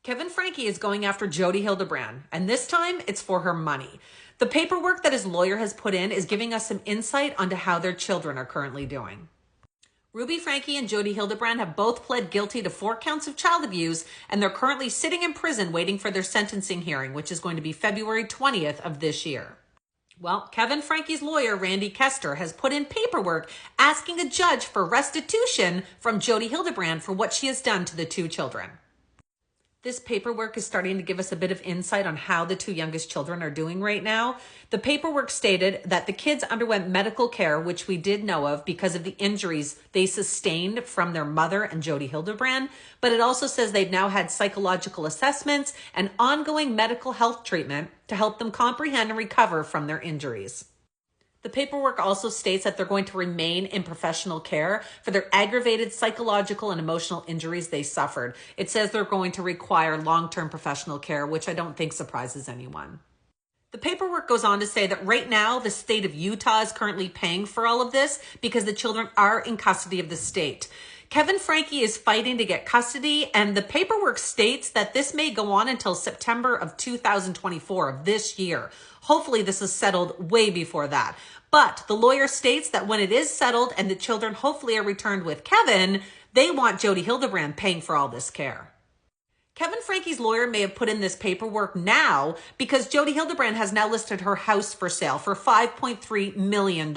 Kevin Franke is going after Jodi Hildebrandt, and this time it's for her money. The paperwork that his lawyer has put in is giving us some insight onto how their children are currently doing. Ruby Franke and Jodi Hildebrandt have both pled guilty to 4 counts of child abuse, and they're currently sitting in prison waiting for their sentencing hearing, which is going to be February 20th of this year. Well, Kevin Franke's lawyer, Randy Kester, has put in paperwork asking a judge for restitution from Jodi Hildebrandt for what she has done to the 2 children. This paperwork is starting to give us a bit of insight on how the 2 youngest children are doing right now. The paperwork stated that the kids underwent medical care, which we did know of because of the injuries they sustained from their mother and Jodi Hildebrandt. But it also says they've now had psychological assessments and ongoing medical health treatment to help them comprehend and recover from their injuries. The paperwork also states that they're going to remain in professional care for their aggravated psychological and emotional injuries they suffered. It says they're going to require long-term professional care, which I don't think surprises anyone. The paperwork goes on to say that right now, the state of Utah is currently paying for all of this because the children are in custody of the state. Kevin Franke is fighting to get custody, and the paperwork states that this may go on until September of 2024 of this year. Hopefully this is settled way before that. But the lawyer states that when it is settled and the children hopefully are returned with Kevin, they want Jodi Hildebrandt paying for all this care. Kevin Franke's lawyer may have put in this paperwork now because Jodi Hildebrandt has now listed her house for sale for $5.3 million.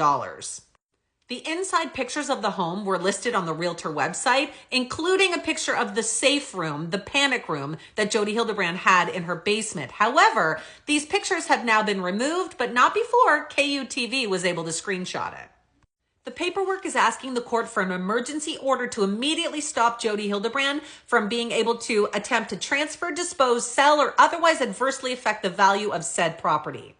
The inside pictures of the home were listed on the realtor website, including a picture of the safe room, the panic room that Jodi Hildebrandt had in her basement. However, these pictures have now been removed, but not before KUTV was able to screenshot it. The paperwork is asking the court for an emergency order to immediately stop Jodi Hildebrandt from being able to attempt to transfer, dispose, sell, or otherwise adversely affect the value of said property.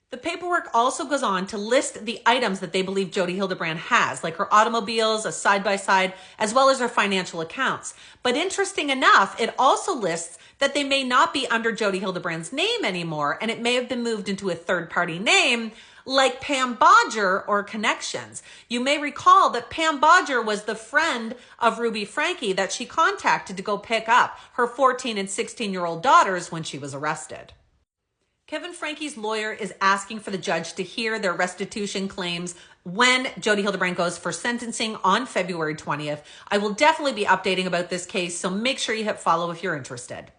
The paperwork also goes on to list the items that they believe Jodi Hildebrandt has, like her automobiles, a side-by-side, as well as her financial accounts. But interesting enough, it also lists that they may not be under Jodi Hildebrandt's name anymore, and it may have been moved into a third-party name, like Pam Bodger or Connections. You may recall that Pam Bodger was the friend of Ruby Franke that she contacted to go pick up her 14 and 16-year-old daughters when she was arrested. Kevin Franke's lawyer is asking for the judge to hear their restitution claims when Jodi Hildebrandt goes for sentencing on February 20th. I will definitely be updating about this case, so make sure you hit follow if you're interested.